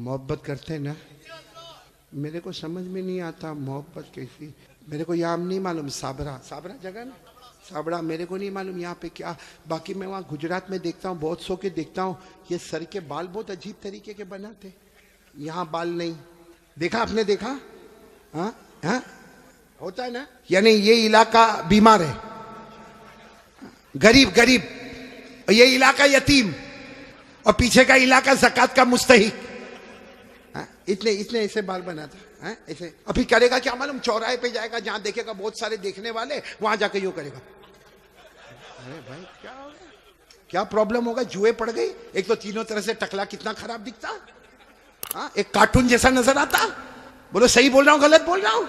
मोहब्बत करते हैं ना, मेरे को समझ में नहीं आता मोहब्बत कैसी। मेरे को यहाँ नहीं मालूम, साबरा साबरा जगह ना, साबरा मेरे को नहीं मालूम यहाँ पे क्या। बाकी मैं वहाँ गुजरात में देखता हूँ, बहुत सौ के देखता हूँ, ये सर के बाल बहुत अजीब तरीके के बनाते, यहाँ बाल नहीं। देखा आपने, देखा? हाँ हाँ, होता है ना। यानी ये इलाका बीमार है, गरीब गरीब, ये इलाका यतीम, और पीछे का इलाका ज़कात का मुस्तहिक। इतने इतने ऐसे बाल बनाता है ऐसे। अभी करेगा क्या मालूम, चौराहे पे जाएगा, जहां देखेगा बहुत सारे देखने वाले, वहां जाके यूं करेगा। अरे भाई क्या हो गया, क्या प्रॉब्लम होगा? जुए पड़ गई। एक तो तीनों तरह से टकला कितना खराब दिखता, हाँ, एक कार्टून जैसा नजर आता। बोलो सही बोल रहा हूं गलत बोल रहा हूं?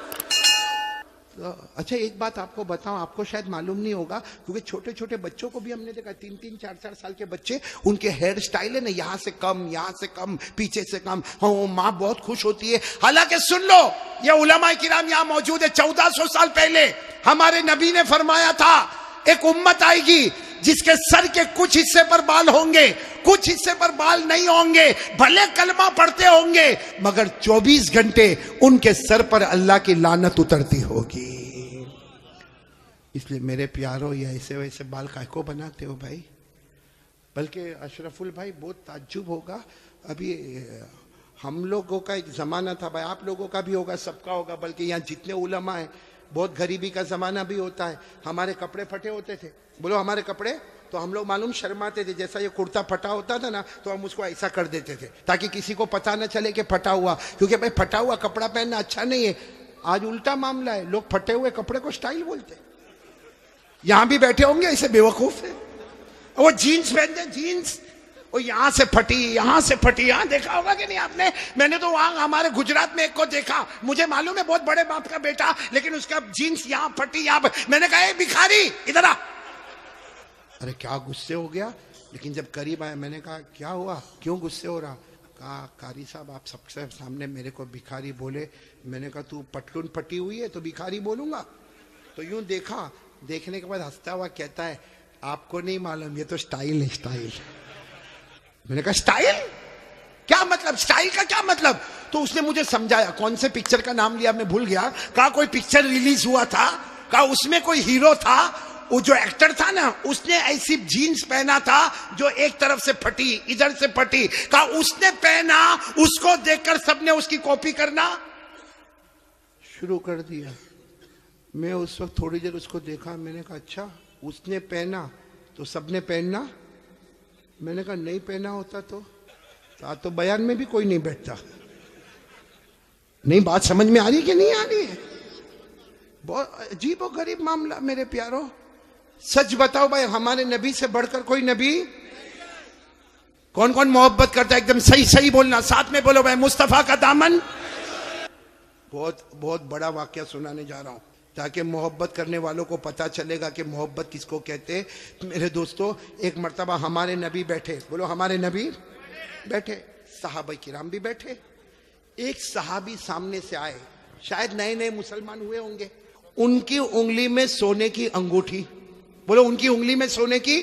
तो अच्छा एक बात आपको बताऊं, आपको शायद मालूम नहीं होगा, क्योंकि छोटे छोटे बच्चों को भी हमने देखा, 3-3, 4-4 साल के बच्चे, उनके हेयर स्टाइल है ना, यहाँ से कम, यहाँ से कम, पीछे से कम। हाँ, माँ बहुत खुश होती है। हालांकि सुन लो, ये उलमा किराम यहाँ मौजूद है। 1400 साल पहले हमारे नबी ने फरमाया था, एक उम्मत आएगी जिसके सर के कुछ हिस्से पर बाल होंगे, कुछ हिस्से पर बाल नहीं होंगे, भले कलमा पढ़ते होंगे, मगर 24 घंटे उनके सर पर अल्लाह की लानत उतरती होगी। इसलिए मेरे प्यारों, ये ऐसे वैसे बाल काय को बनाते हो भाई? बल्कि अशरफुल भाई बहुत ताज्जुब होगा, अभी हम लोगों का एक जमाना था भाई, आप लोगों का भी होगा, सबका होगा, बल्कि यहाँ जितने उलमा है, बहुत गरीबी का जमाना भी होता है। हमारे कपड़े फटे होते थे, बोलो हमारे कपड़े, तो हम लोग मालूम शर्माते थे। जैसा ये कुर्ता फटा होता था ना, तो हम उसको ऐसा कर देते थे ताकि किसी को पता न चले कि फटा हुआ, क्योंकि भाई फटा हुआ कपड़ा पहनना अच्छा नहीं है। आज उल्टा मामला है, लोग फटे हुए कपड़े को स्टाइल बोलते। यहां भी बैठे होंगे ऐसे बेवकूफ है, वो जीन्स पहनते, जीन्स वो यहां से फटी, यहां से फटी। यहां देखा होगा कि नहीं आपने? मैंने तो वहां हमारे गुजरात में एक को देखा, मुझे मालूम है बहुत बड़े बाप का बेटा, लेकिन उसका जीन्स यहां फटी, यहां। मैंने कहा भिखारी इधर आ। अरे क्या गुस्से हो गया, लेकिन जब करीब आया मैंने कहा क्या हुआ, क्यों गुस्से हो रहा? कहा कारी साहब आप सबसे सामने मेरे को भिखारी बोले। मैंने कहा तू पटलून फटी हुई है तो भिखारी बोलूंगा? तो यूं देखा, देखने के बाद हंसता हुआ कहता है आपको नहीं मालूम, ये तो स्टाइल है, स्टाइल। मैंने कहा स्टाइल क्या मतलब, स्टाइल का क्या मतलब? तो उसने मुझे समझाया, कौन से पिक्चर का नाम लिया मैं भूल गया। कहा कोई पिक्चर रिलीज हुआ था, कहा उसमें कोई हीरो था, वो जो एक्टर था ना, उसने ऐसी जीन्स पहना था जो एक तरफ से फटी, इधर से फटी। कहा उसने पहना, उसको देखकर सबने उसकी कॉपी करना शुरू कर दिया। मैं उस वक्त थोड़ी देर उसको देखा, मैंने कहा अच्छा उसने पहना तो सबने पहनना? मैंने कहा नहीं पहना होता तो बयान में भी कोई नहीं बैठता। नहीं बात समझ में आ रही कि नहीं आ रही है? बहुत अजीब और गरीब मामला मेरे प्यारों। सच बताओ भाई, हमारे नबी से बढ़कर कोई नबी? कौन कौन मोहब्बत करता है? एकदम सही सही बोलना, साथ में बोलो भाई, मुस्तफा का दामन। बहुत बहुत बड़ा वाकया सुनाने जा रहा हूं, ताकि मोहब्बत करने वालों को पता चलेगा कि मोहब्बत किसको कहते हैं। मेरे दोस्तों, एक मर्तबा हमारे नबी बैठे, बोलो हमारे नबी बैठे, सहाबा किराम भी बैठे। एक सहाबी सामने से आए, शायद नए नए मुसलमान हुए होंगे। उनकी उंगली में सोने की अंगूठी, बोलो उनकी उंगली में सोने की,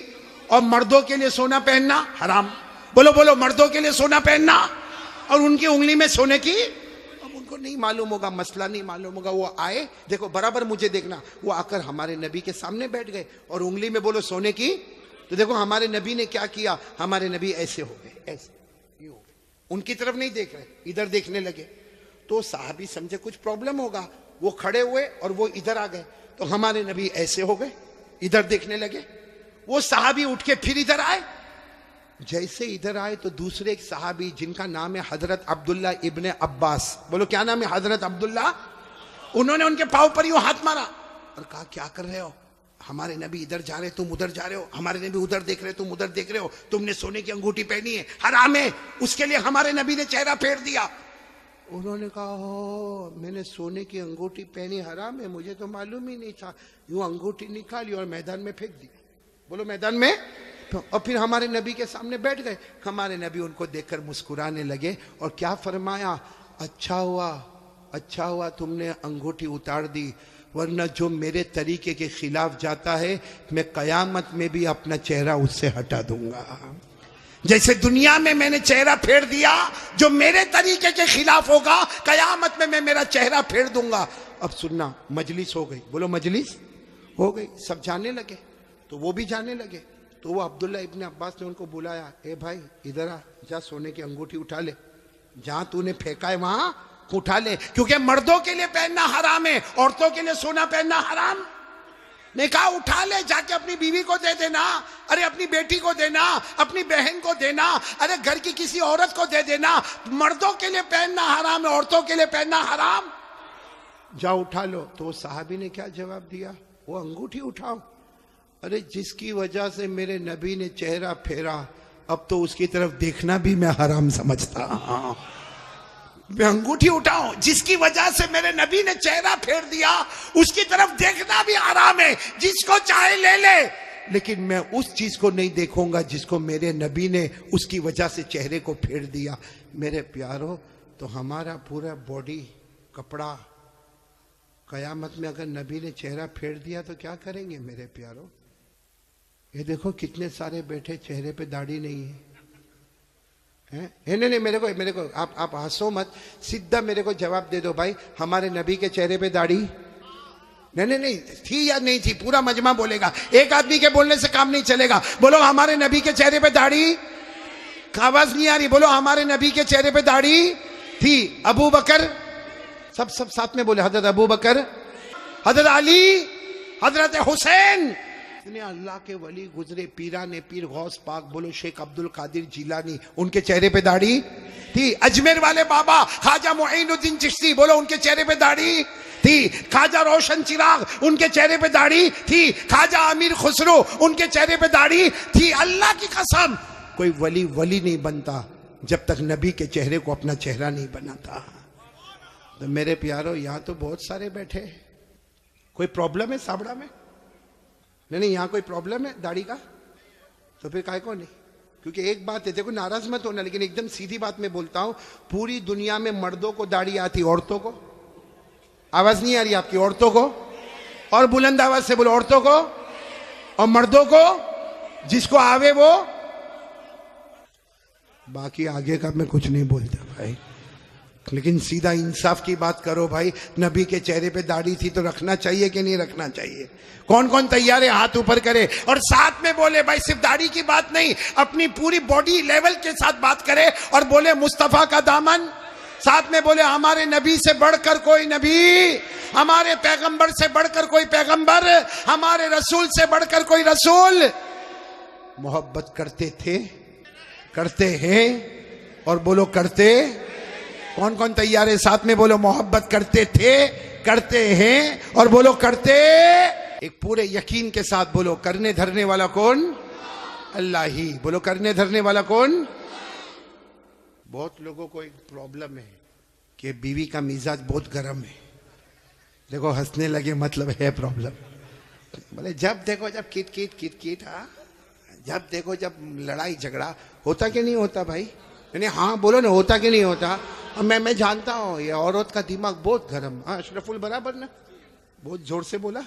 और मर्दों के लिए सोना पहनना हराम। बोलो बोलो, मर्दों के लिए सोना पहनना और उनकी उंगली में सोने की। उनको नहीं मालूम होगा, मसला नहीं मालूम होगा। वो आए, देखो बराबर मुझे देखना, वो आकर हमारे नबी के सामने बैठ गए और उंगली में बोलो सोने की। तो देखो हमारे नबी ने क्या किया, हमारे नबी ऐसे हो गए, ऐसे ये हो गए, उनकी तरफ नहीं देख रहे, इधर देखने लगे। तो साहबी समझे कुछ प्रॉब्लम होगा, वो खड़े हुए और वो इधर आ गए। तो हमारे नबी ऐसे हो गए, इधर देखने लगे। वो साहबी उठ के फिर इधर आए। जैसे इधर आए तो दूसरे एक सहाबी जिनका नाम है हजरत अब्दुल्ला इब्ने अब्बास, बोलो क्या नाम है? हजरत अब्दुल्ला। उन्होंने उनके पांव पर यूं हाथ मारा और कहा क्या कर रहे हो? हमारे नबी इधर जा रहे, तुम उधर जा रहे हो। हमारे नबी उधर देख रहे, तुम उधर देख रहे हो। तुमने सोने की अंगूठी पहनी है, हराम है। उसके लिए हमारे नबी ने चेहरा फेर दिया। उन्होंने कहा हो, मैंने सोने की अंगूठी पहनी, हराम है, मुझे तो मालूम ही नहीं था। यूं अंगूठी निकाली और मैदान में फेंक दी। बोलो मैदान में। और फिर हमारे नबी के सामने बैठ गए। हमारे नबी उनको देखकर मुस्कुराने लगे और क्या फरमाया, अच्छा हुआ तुमने अंगूठी उतार दी, वरना जो मेरे तरीके के खिलाफ जाता है मैं कयामत में भी अपना चेहरा उससे हटा दूंगा। जैसे दुनिया में मैंने चेहरा फेर दिया, जो मेरे तरीके के खिलाफ होगा कयामत में मैं मेरा चेहरा फेर दूंगा। अब सुनना, मजलिस हो गई, बोलो मजलिस हो गई, सब जाने लगे, तो वो भी जाने लगे। तो वो अब्दुल्ला इब्ने अब्बास ने उनको बुलाया, ए भाई इधर आ, जा सोने की अंगूठी उठा ले, जहां तूने फेंका है वहां उठा ले, क्योंकि मर्दों के लिए पहनना हराम है, औरतों के लिए सोना पहनना हराम। ने कहा उठा ले, जाके अपनी बीवी को दे देना, अरे अपनी बेटी को देना, अपनी बहन को देना, अरे घर की किसी औरत को दे देना। मर्दों के लिए पहनना हराम है, औरतों के लिए पहनना हराम। जाओ उठा लो। तो वो साहबी ने क्या जवाब दिया, वो अंगूठी उठाओ, अरे जिसकी वजह से मेरे नबी ने चेहरा फेरा, अब तो उसकी तरफ देखना भी मैं हराम समझता। मैं अंगूठी उठाऊं, जिसकी वजह से मेरे नबी ने चेहरा फेर दिया, उसकी तरफ देखना भी हराम है, जिसको चाहे ले ले, लेकिन मैं उस चीज को नहीं देखूंगा जिसको मेरे नबी ने उसकी वजह से चेहरे को फेर दिया। मेरे प्यारो, तो हमारा पूरा बॉडी कपड़ा, कयामत में अगर नबी ने चेहरा फेर दिया तो क्या करेंगे मेरे प्यारो? ये देखो कितने सारे बैठे, चेहरे पे दाढ़ी नहीं है, नहीं, मेरे को आप हंसो मत, सीधा मेरे को जवाब दे दो भाई, हमारे नबी के चेहरे पे दाढ़ी नहीं थी या नहीं थी? पूरा मजमा बोलेगा, एक आदमी के बोलने से काम नहीं चलेगा। बोलो हमारे नबी के चेहरे पे दाढ़ी, आवाज नहीं आ रही, बोलो हमारे नबी के चेहरे पे दाढ़ी थी। अबू बकर, सब साथ में बोले, हजरत अबू बकर, हजरत अली, हजरत हुसैन, अल्लाह के वली गुजरे, पीराने पीर गौस पाक, बोलो शेख अब्दुल कादिर जिलानी, उनके चेहरे पे दाढ़ी थी। अजमेर वाले बाबा ख्वाजा मुईनुद्दीन चिश्ती, बोलो उनके चेहरे पे दाढ़ी थी। ख्वाजा रोशन चिराग, उनके चेहरे पे दाढ़ी थी। ख्वाजा अमीर खुसरो, उनके चेहरे पे दाढ़ी थी। अल्लाह की कसम, कोई वली नहीं बनता जब तक नबी के चेहरे को अपना चेहरा नहीं बनाता। तो मेरे प्यारो, यहां तो बहुत सारे बैठे, कोई प्रॉब्लम है साबड़ा में? नहीं, यहां कोई प्रॉब्लम है दाढ़ी का? तो फिर काहे को नहीं? क्योंकि एक बात है, देखो नाराज मत होना, लेकिन एकदम सीधी बात मैं बोलता हूं, पूरी दुनिया में मर्दों को दाढ़ी आती, औरतों को? आवाज नहीं आ रही आपकी? औरतों को? और बुलंद आवाज से बोलो, औरतों को और मर्दों को, जिसको आवे वो। बाकी आगे का मैं कुछ नहीं बोलता भाई, लेकिन सीधा इंसाफ की बात करो भाई। नबी के चेहरे पे दाढ़ी थी तो रखना चाहिए कि नहीं रखना चाहिए? कौन कौन तैयार है हाथ ऊपर करे और साथ में बोले भाई, सिर्फ दाढ़ी की बात नहीं, अपनी पूरी बॉडी लेवल के साथ बात करे और बोले मुस्तफा का दामन, साथ में बोले हमारे नबी से बढ़कर कोई नबी, हमारे पैगंबर से बढ़कर कोई पैगंबर, हमारे रसूल से बढ़कर कोई रसूल। मोहब्बत करते थे, करते हैं, और बोलो करते। कौन कौन तैयार है? साथ में बोलो मोहब्बत करते थे, करते हैं, और बोलो करते। एक पूरे यकीन के साथ बोलो, करने धरने वाला कौन? अल्लाह ही। बोलो करने धरने वाला कौन? बहुत लोगों को एक प्रॉब्लम है कि बीवी का मिजाज बहुत गर्म है। देखो हंसने लगे, मतलब है प्रॉब्लम। बोले जब देखो जब किट किट किट किट, हाँ, जब देखो जब लड़ाई झगड़ा होता कि नहीं होता भाई? नहीं, हाँ बोलो ना, होता कि नहीं होता? मैं जानता हूँ ये औरत का दिमाग बहुत गर्म। हाँ अशरफुल बराबर ना, बहुत जोर से बोला,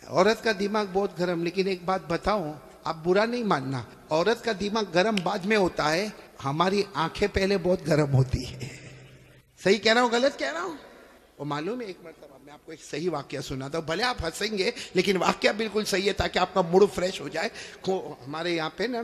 औरत का दिमाग बहुत गर्म। लेकिन एक बात बताऊं, आप बुरा नहीं मानना, औरत का दिमाग गर्म बाद में होता है, हमारी आंखें पहले बहुत गर्म होती है। सही कह रहा हूँ गलत कह रहा हूँ? वो मालूम है, एक मरतबा मैं आपको एक सही वाकया सुनाता हूँ, भले आप हंसेंगे लेकिन वाकया बिल्कुल सही है, ताकि आपका मूड फ्रेश हो जाए। हमारे यहाँ पे ना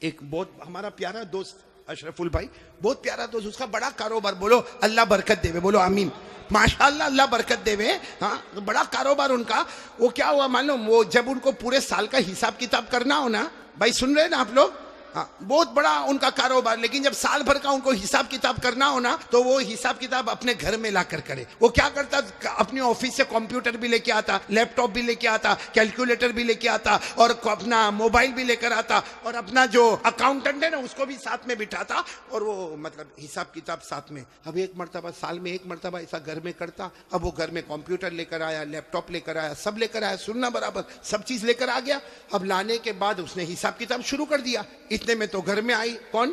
एक बहुत हमारा प्यारा दोस्त अशरफुल भाई, बहुत प्यारा दोस्त, उसका बड़ा कारोबार, बोलो अल्लाह बरकत देवे, बोलो आमीन, माशाअल्लाह अल्लाह बरकत देवे। हाँ, बड़ा कारोबार उनका। वो क्या हुआ मालूम, वो जब उनको पूरे साल का हिसाब किताब करना हो ना, भाई सुन रहे हैं ना आप लोग? हाँ, बहुत बड़ा उनका कारोबार, लेकिन जब साल भर का उनको हिसाब किताब करना हो ना, तो वो हिसाब किताब अपने घर में लाकर करे। वो क्या करता, अपने ऑफिस से कंप्यूटर भी लेके आता, लैपटॉप भी लेके आता, कैलकुलेटर भी लेके आता, और अपना मोबाइल भी लेकर आता, और अपना जो अकाउंटेंट है ना उसको भी साथ में बिठाता, और वो मतलब हिसाब किताब साथ में। अब एक मरतबा साल में एक मरतबा ऐसा घर में करता। अब वो घर में कंप्यूटर लेकर आया, लैपटॉप लेकर आया, सब लेकर आया, सुनना बराबर, सब चीज लेकर आ गया। अब लाने के बाद उसने हिसाब किताब शुरू कर दिया। इतने में तो घर में आई कौन?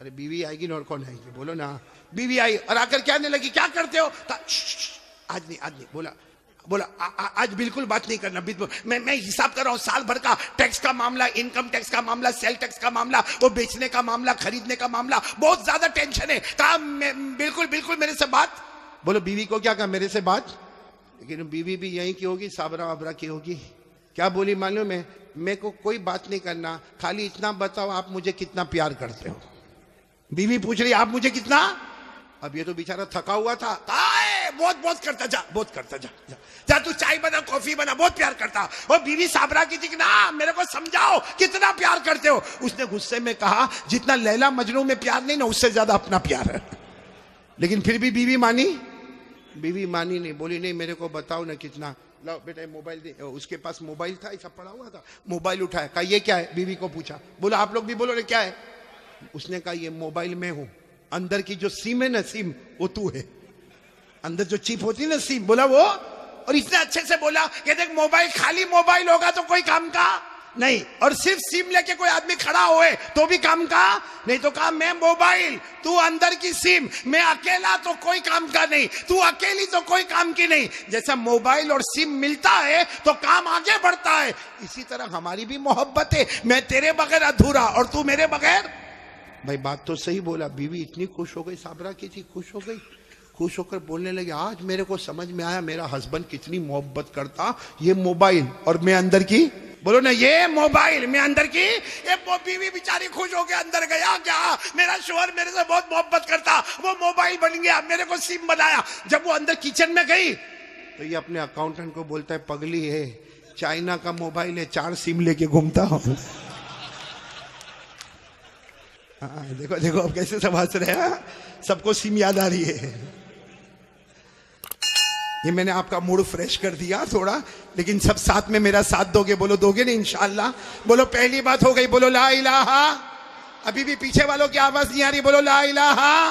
अरे बीवी आएगी ना, और कौन आएगी? बोलो ना। बीवी आई और आकर कहने लगी क्या करते हो? आज नहीं बोला, बोला आज बिल्कुल बात नहीं करना, मैं हिसाब कर रहा हूं साल भर का टैक्स का मामला, इनकम टैक्स का मामला, सेल टैक्स का मामला, वो बेचने का मामला, खरीदने का मामला, बहुत ज्यादा टेंशन है। कहा बिल्कुल बिल्कुल मेरे से बात। बोलो बीवी को क्या कहा, मेरे से बात। लेकिन बीवी भी यही की होगी, साबरा वाबरा की होगी। क्या बोली मालूम है, मेरे को कोई बात नहीं करना, खाली इतना बताओ आप मुझे कितना प्यार करते हो। बीवी पूछ रही आप मुझे कितना। अब ये तो बेचारा थका हुआ था, बहुत बहुत करता जा, बहुत करता जा, जा, जा तू चाय बना, कॉफी बना, बहुत प्यार करता। और बीवी साबरा की थी ना, मेरे को समझाओ कितना प्यार करते हो। उसने गुस्से में कहा जितना लैला मजनू में प्यार नहीं ना, उससे ज्यादा अपना प्यार है। लेकिन फिर भी बीवी मानी, बीवी मानी नहीं, बोली नहीं मेरे को बताओ ना कितना। लो बेटा मोबाइल दे। उसके पास मोबाइल था, ऐसा पड़ा हुआ था, मोबाइल उठाया, कहा ये क्या है। बीवी को पूछा, बोला आप लोग भी बोलो ना क्या है। उसने कहा ये मोबाइल में हूं, अंदर की जो सिम है ना, सिम वो तू है, अंदर जो चिप होती है ना सिम, बोला वो। और इतने अच्छे से बोला कि देख मोबाइल खाली मोबाइल होगा तो कोई काम का नहीं, और सिर्फ सिम लेके कोई आदमी खड़ा होए तो भी काम का नहीं। तो कहा मैं मोबाइल, तू अंदर की सिम, मैं अकेला तो कोई काम का नहीं, तू अकेली तो कोई काम की नहीं। जैसा मोबाइल और सिम मिलता है तो काम आगे बढ़ता है, इसी तरह हमारी भी मोहब्बत है। मैं तेरे बगैर अधूरा और तू मेरे बगैर। भाई बात तो सही बोला। बीवी इतनी खुश हो गई, साबरा की थी, खुश हो गई, खुश होकर बोलने लगी आज मेरे को समझ में आया मेरा हस्बैंड कितनी मोहब्बत करता, ये मोबाइल और मैं अंदर की। बोलो ना, ये मोबाइल में अंदर की। ये बीवी बेचारी खुश होकर अंदर गया, क्या मेरा शोहर मेरे से बहुत मोहब्बत करता, वो मोबाइल बन गया, मेरे को सिम बनाया। जब वो अंदर किचन में गई तो ये अपने अकाउंटेंट को बोलता है पगली है, चाइना का मोबाइल है, 4 सिम लेके घूमता हूं। हाँ देखो देखो अब कैसे सब हंस रहे हैं, सबको सिम याद आ रही है। ये मैंने आपका मूड फ्रेश कर दिया थोड़ा, लेकिन सब साथ में मेरा साथ दोगे। बोलो दोगे ना इंशाअल्लाह। बोलो पहली बात हो गई, बोलो ला इलाहा। अभी भी पीछे वालों की आवाज नहीं आ रही, बोलो ला इलाहा।